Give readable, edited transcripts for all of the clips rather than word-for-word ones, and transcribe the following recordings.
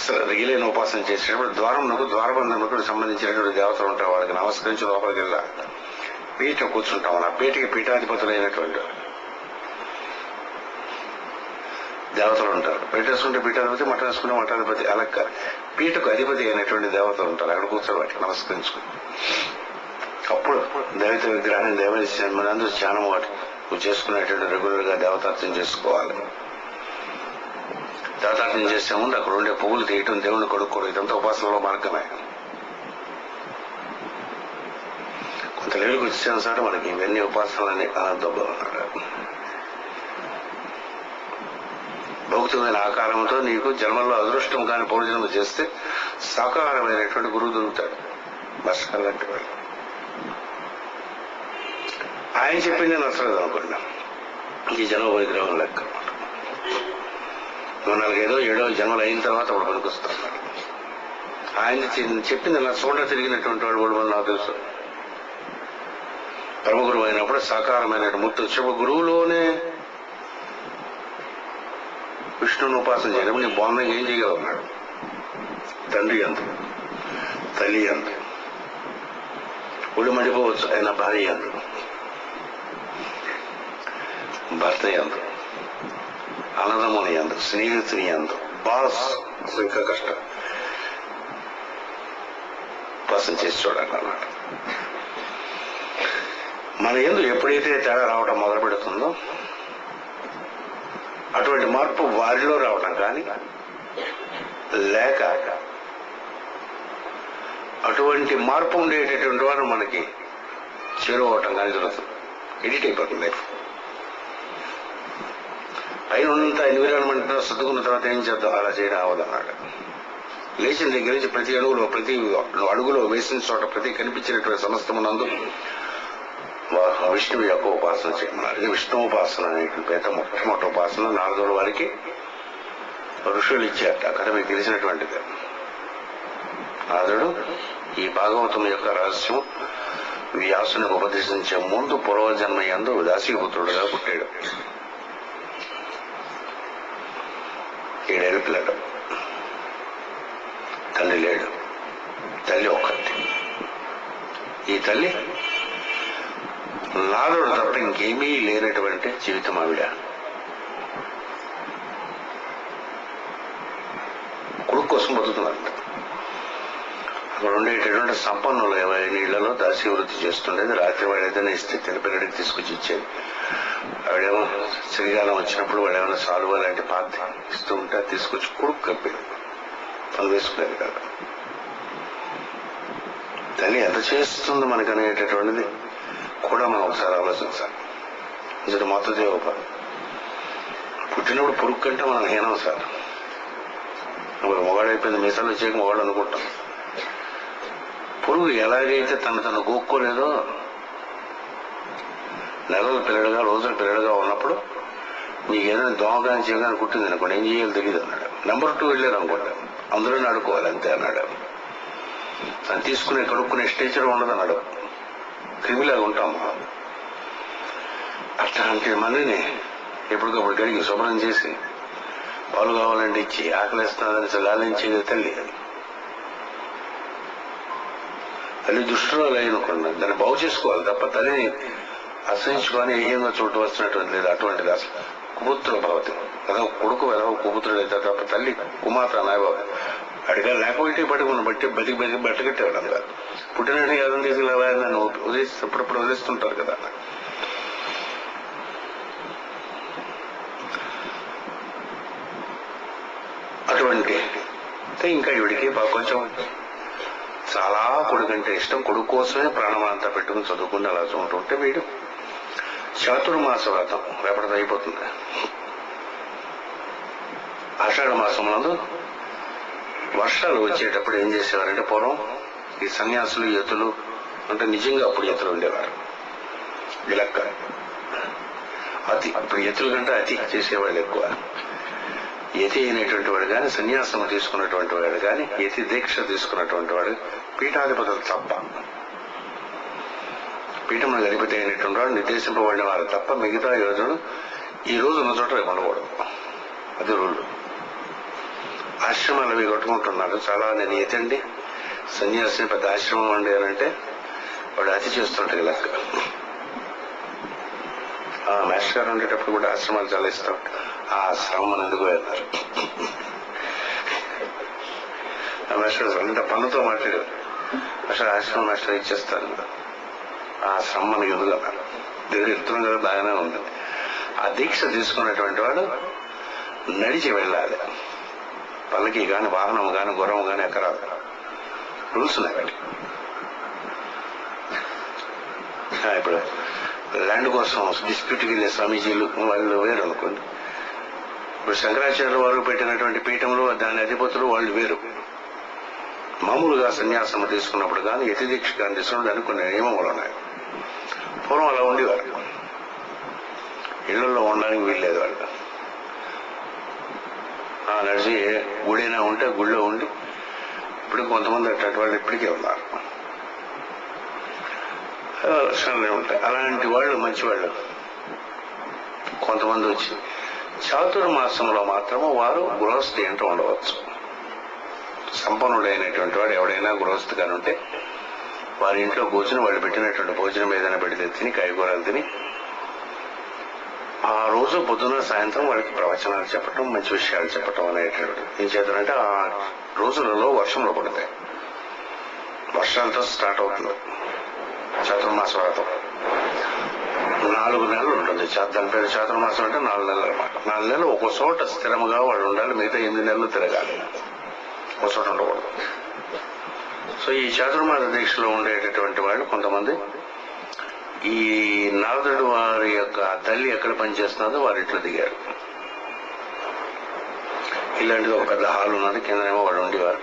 అసలు రిగిలైన ఉపాసన చేసేటప్పుడు ద్వారబంధములకు సంబంధించినటువంటి దేవతలు ఉంటారు. వాళ్ళకి నమస్కరించి లోపలికి వెళ్ళాలి. పీఠ కూర్చుంటాం. ఆ పీఠకి పీఠాధిపతులైనటువంటి దేవతలు ఉంటారు. పీఠేసుకుంటే పీఠాధిపతి, మఠం వేసుకుంటే మఠాధిపతి. అలా పీఠకు అధిపతి అయినటువంటి దేవతలు ఉంటారు. అక్కడ కూర్చొని వాటికి నమస్కరించుకుని అప్పుడు దైవత విగ్రహాన్ని దేవనందు ధ్యానం వాటి నువ్వు చేసుకునేటువంటి రెగ్యులర్ గా దేవతార్చన చేసుకోవాలి. దేవతార్చన చేసే ముందు అక్కడ ఉండే పువ్వులు తీయటం, దేవుడిని కొడుకోవడం, ఇదంతా ఉపాసనలో మార్గమే. కొంత లేలుకు వచ్చాను సార్ మనకి ఇవన్నీ ఉపాసనలని అనంతలో ఉన్నాడు. భౌతికమైన ఆకారంతో నీకు జన్మల్లో అదృష్టం కాని పూర్వజన్మ చేస్తే సాకారమైనటువంటి గురువు దొరుకుతాడు. భాస్కర్ లాంటి వాడు. ఆయన చెప్పింది నచ్చలేదు అనుకోండి, ఈ జన్మ విగ్రహం లెక్క. 4, 7 జన్మలు అయిన తర్వాత అప్పుడు పనికొస్తాడు. ఆయన చెప్పింది నచ్చకుండా తిరిగినటువంటి వాడు కూడా నాకు తెలుసు. పరమగురువు అయినప్పుడు సాకారమైన మూర్తి వచ్చినప్పుడు గురువులోనే విష్ణువుని ఉపాసన చేయడం నీ బాగుందని ఏం చేయగలన్నాడు. తండ్రి అందు, తల్లి అందు, ఒళ్ళు మడిపోవచ్చు ఆయన భార్య అందు, భర్త అందు, అన్నదమ్ముని అందు, స్నేహితుని అందు, బాస్ ఇంకా కష్టం ఉపాసన చేసి చూడాలన్నాడు. మన యందు ఎప్పుడైతే తేడా రావడం మొదలు పెడుతుందో అటువంటి మార్పు వారిలో రావడం కానీ లేక అటువంటి మార్పు ఉండేటటువంటి వారు మనకి చేరువవటం కానీ జరుగుతుంది. ఎడిట్ అయిపోతుంది లైఫ్. పైన ఉన్నంత ఎన్విరాన్మెంట్ సర్దుకున్న తర్వాత ఏం చేద్దాం, అలా చేయడం అవదన్నాడు. లేచిన దగ్గర నుంచి ప్రతి అడుగులో, ప్రతి అడుగులో వేసిన చోట, ప్రతి కనిపించినటువంటి సమస్తమునందు విష్ణువు యొక్క ఉపాసన చేయమన్నారు. ఇది విష్ణు ఉపాసన అనేటువంటి పేద మొట్టమొదటి ఉపాసన నారదుల వారికి ఋషులు ఇచ్చారట. కథ మీకు తెలిసినటువంటిది. నారదుడు ఈ భాగవతం యొక్క రహస్యం వ్యాసుని ఉపదేశించే ముందు పూర్వజన్మ యందు దాసీపుత్రుడుగా పుట్టాడు. 7 ఏళ్ళ పిల్లడు. తండ్రి లేడు, తల్లి ఒక్కటి. ఈ తల్లి నారదుడు తప్ప ఇంకేమీ లేనటువంటి జీవితం ఆవిడ. కొడుకు కోసం బతుకుతున్నారు. అక్కడ ఉండేటటువంటి సంపన్నులు నీళ్లలో దాసి వృత్తి చేస్తుండేది. రాత్రి వాడు ఏదైనా ఇస్తే తినపిల్లడికి తీసుకొచ్చి ఇచ్చేది. ఆవిడేమో చలికాలం వచ్చినప్పుడు వాడు ఏమైనా సాల్వ లాంటి పాత్ర ఇస్తూ ఉంటే తీసుకొచ్చి కొడుకు కప్పేది. పని వేసుకునేది కాదు. తల్లి ఎంత చేస్తుందో మనకు అనేటటువంటిది కూడా మనం ఒకసారి ఆలోచించాలి. ఇది మాతృదేవోప. పుట్టినప్పుడు పురుగు కంటే మనం హీనం సార్. మొగాడైపోయింది, మీసాలు వచ్చాక మొగాడు అనుకుంటాం. పురుగు ఎలాగైతే తను గోక్కోలేదో, నెలల పిల్లడుగా, రోజుల పిల్లడుగా ఉన్నప్పుడు మీకు ఏదైనా దోమగాని చేయగానే కుట్టింది అనుకోండి, ఏం చేయాలో తెలియదు అన్నాడు. నెంబర్ 2 వెళ్ళారు అనుకోండి, అందులోనే ఆడుకోవాలి అంతే అన్నాడు. తను తీసుకునే కడుక్కునే స్టేచర్ ఉండదు అన్నాడు. క్రిమిలాగా ఉంటాం. అట్లాంటి మందిని ఎప్పటికప్పుడు గడిగి శుభ్రం చేసి పాలు కావాలంటే ఇచ్చి ఆకలిస్తున్నదని లాలించేది తల్లి. తల్లి దుష్టురాలు అయినకుండా దాన్ని బాగు చేసుకోవాలి తప్ప తల్లిని అసహించుకొని ఏయంగా చోటు వస్తున్నటువంటి లేదు. అటువంటిది అసలు కుపుత్రుల భవతి కదా. కొడుకు ఎలా కుపుత్రుడు అయితే తప్ప తల్లి కుమాత నాయబాబు అడిగా లేకపోతే పట్టుకున్న బట్టి బతికి బట్టగట్టేవాడు. అందులో పుట్టినట్టు యాదం తీసుకెళ్ళా నన్ను అప్పుడప్పుడు వదిలిస్తుంటారు కదా. అటువంటి ఇంకా ఈవిడికి కొంచెం చాలా కొడుకంటే ఇష్టం. కొడుకు కోసమే ప్రాణం అంతా పెట్టుకుని చదువుకుని అలా చూంటుంటే వీడు చాతుర్మాస వ్రతం రేపటితో అయిపోతుంది. ఆషాఢ మాసంలో వర్షాలు వచ్చేటప్పుడు ఏం చేసేవారంటే పూర్వం ఈ సన్యాసులు యతులు అంటే నిజంగా అప్పుడు యతులు ఉండేవారు. విలక్క అతి, ఇప్పుడు యతుల కంటే అతి చేసేవాళ్ళు ఎక్కువ. యతి అయినటువంటి వాడు కానీ, సన్యాసం తీసుకున్నటువంటి వాడు కానీ, యతి దీక్ష తీసుకున్నటువంటి వాడు పీఠాధిపతులు తప్ప, పీఠంలో అధిపతి అయినటువంటి వాడు నిర్దేశింపబడిన వారు తప్ప మిగతా యోజులు ఈ రోజు ఉన్న చోట రేపు ఉండకూడదు. అది రూళ్ళు. ఆశ్రమాలు అవి కట్టుకుంటున్నారు. చాలా నేను ఎతండి సన్యాసిని పెద్ద ఆశ్రమం అండి అని అంటే వాడు అతి చేస్తుంటాడు లెక్క. మాస్టర్ గారు ఉండేటప్పుడు కూడా ఆశ్రమాలు చాలా ఇస్తాం. ఆ శ్రమం అని ఎందుకు అన్నారు. ఆ మాస్టర్ అంటే పన్నుతో మాట్లాడారు. అసలు ఆశ్రమం మాస్టర్ ఇచ్చేస్తాను, ఆ శ్రమ మనకి ఎందుకు అన్నారు. దగ్గర ఎత్తున కదా బాగానే ఉంది. ఆ దీక్ష తీసుకున్నటువంటి వాడు నడిచి వెళ్ళాలి. పల్లకి కానీ వాహనం కానీ గుర్రం కానీ ఎక్కరాదు. రూల్స్ ఉన్నాయి వాటి. ఇప్పుడు ల్యాండ్ కోసం డిస్ప్యూట్కి వెళ్ళే స్వామీజీలు వాళ్ళు వేరు అనుకోండి. ఇప్పుడు శంకరాచార్యుల వారు పెట్టినటువంటి పీఠంలో దాని అధిపతులు వాళ్ళు వేరు. మామూలుగా సన్యాసం తీసుకున్నప్పుడు కానీ యతి దీక్ష కానీ తీసుకున్నప్పుడు దానికి కొన్ని నియమములు ఉన్నాయి. పూర్వం అలా ఉండేవారు. ఇళ్లలో ఉండడానికి వీల్లేదు వాళ్ళు. నడిచి గుడైనా ఉంటే గుడిలో ఉండి ఇప్పుడు కొంతమంది అట్లాంటి వాళ్ళు ఇప్పటికే ఉన్నారు. లక్షణాలు ఉంటాయి. అలాంటి వాళ్ళు మంచివాళ్ళు కొంతమంది వచ్చి చాతుర్మాసంలో మాత్రము వారు గృహస్థి అంటూ ఉండవచ్చు. సంపన్నుడైనటువంటి వాడు ఎవడైనా గృహస్థిగానే ఉంటే వారి ఇంట్లో కూర్చుని వాళ్ళు పెట్టినటువంటి భోజనం ఏదైనా పెడితే తిని కాయగూరలు తిని ఆ రోజు పొద్దున సాయంత్రం వాళ్ళకి ప్రవచనాలు చెప్పటం, మంచి విషయాలు చెప్పటం అనేటువంటి ఏం చేద్దామంటే ఆ రోజులలో వర్షంలో పడతాయి. వర్షాలతో స్టార్ట్ అవుతుంది చాతుర్మాస వ్రతం. 4 నెలలు ఉంటుంది. దాని పేరు చాతుర్మాసం అంటే 4 నెలలు అన్నమాట. 4 నెలలు ఒక చోట స్థిరముగా వాళ్ళు ఉండాలి. మిగతా 8 నెలలు తిరగాలి, ఒక చోట ఉండకూడదు. సో ఈ చాతుర్మాస దీక్షలో ఉండేటటువంటి వాళ్ళు కొంతమంది ఈ నారదుడు వారి యొక్క తల్లి ఎక్కడ పనిచేస్తున్నదో వారి ఇంట్లో దిగారు. ఇలాంటిది ఒక పెద్ద హాల్ ఉన్నది, కిందనేమో వాళ్ళు ఉండేవారు.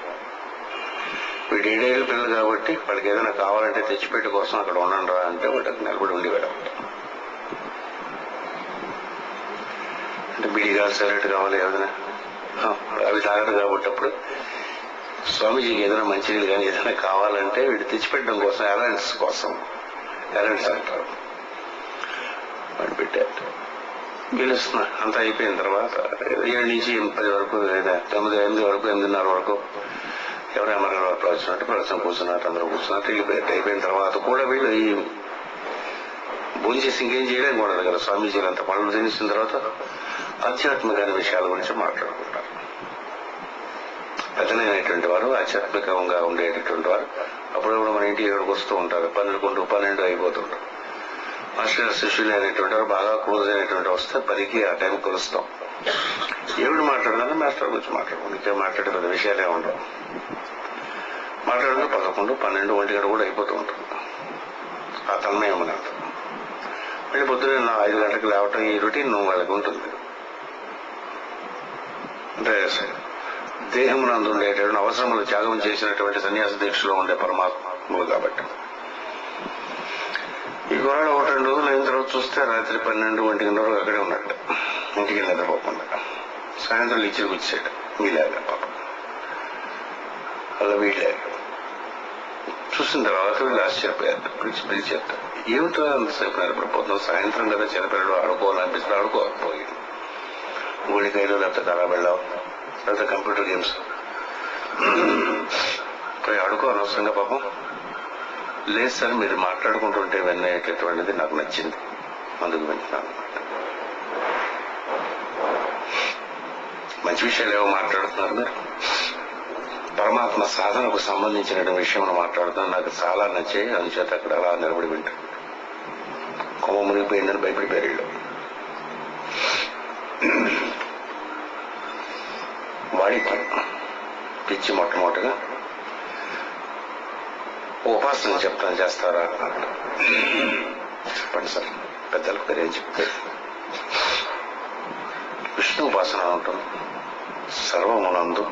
వీడు 7 ఏళ్ళ పిల్లలు కాబట్టి వాళ్ళకి ఏదైనా కావాలంటే తెచ్చిపెట్టు కోసం అక్కడ ఉండండి రా అంటే వాళ్ళకి నిలబడి ఉండేవాడు. అంటే బిడి కావాలి, సెలెక్ట్ కావాలి, ఏదైనా అవి తాగడు కాబట్టి అప్పుడు స్వామీజీకి ఏదైనా మంచినీళ్ళు కానీ ఏదైనా కావాలంటే వీడు తెచ్చిపెట్టడం కోసం, అలయన్స్ కోసం, అలయన్స్ అంటారు, వాడు పెట్టారు. పిలుస్తున్నా అంతా అయిపోయిన తర్వాత 7 నుంచి 10 వరకు, 9, 8 వరకు, 8:30 వరకు ఎవరైనా వరకు వచ్చినట్టు ప్రవచనం కూర్చున్నట్టు అందరూ కూర్చున్నట్టు వెళ్ళిపోయారు. అయిపోయిన తర్వాత కూడా వీళ్ళు ఈ భోజనం చేసి ఇంకేం చేయడం కూడా కదా. స్వామీజీలు అంత పనులు తినేసిన తర్వాత ఆధ్యాత్మికమైన విషయాల గురించి మాట్లాడుకుంటారు. పెద్దలైనటువంటి వారు, ఆధ్యాత్మికంగా ఉండేటటువంటి వారు అప్పుడప్పుడు మన ఇంటికి ఇక్కడికి వస్తూ ఉంటారు. 11 అయిపోతుంటారు. మాస్టర్ శిష్యులు అయినటువంటి వారు బాగా క్లోజ్ అయినటువంటి వస్తే 10కి ఆ టైం కలుస్తాం. ఏమిటి మాట్లాడాలని మాస్టర్ గురించి మాట్లాడుకుంటాం. ఇంకే మాట్లాడే పెద్ద విషయాలే ఉండవు. మాట్లాడుతూ 11, 12, 1 కూడా అయిపోతూ ఉంటుంది. ఆ తన్మయం అనేది మళ్ళీ పొద్దునే 5 గంటలకు లేవటం ఈ రొటీన్ వాళ్ళకి ఉంటుంది. అంటే దేహమునందు ఉండేటువంటి అవసరములు త్యాగం చేసినటువంటి సన్యాస దీక్షలో ఉండే పరమాత్మలు కాబట్టి ఈ గొడవ 1-2 రోజులు అయిన తర్వాత చూస్తే రాత్రి 12, 1 గంటల వరకు అక్కడే ఉన్నట్టు, ఇంటికి నిద్రపోకుండా. సాయంత్రం ఇచ్చి కూర్చాడు వీళ్ళగా పాప. అలా వీళ్ళే చూసిన తర్వాత వీళ్ళు ఆశ్చర్యపోయారు. పిలిచేస్తారు, ఏమిటో అంతసేపు నిలబడిపోతున్నాం, సాయంత్రం కదా చిన్నపిల్లలు ఆడుకోవాలనిపిస్తుంది, ఆడుకోకపోయింది. గోళికాయలు లేకపోతే కళా వెళ్ళావు, లేకపోతే కంప్యూటర్ గేమ్స్ పోయి ఆడుకో అనవసరంగా పాపం. లేదు సార్, మీరు మాట్లాడుకుంటుంటే వినేటటువంటిది నాకు నచ్చింది, అందుకు వింటున్నాను. మంచి విషయాలు ఏవో మాట్లాడుతున్నారు మీరు. పరమాత్మ సాధనకు సంబంధించిన విషయం మాట్లాడుతున్నా నాకు చాలా నచ్చాయి. అందుచేత అక్కడ అలా నిలబడి వింటారు. కొమ్మ మునిగిపోయిందని భయపడిపోయారు వీళ్ళు. వాడికి పిచ్చి మొట్టమొదటిగా ఉపాసన చెప్తాను, చేస్తారా అన్నాడు. చెప్పండి సార్, పెద్దలకు పేరు ఏం చెప్పారు. విష్ణు ఉపాసన ఉంటుంది. సర్వమునందు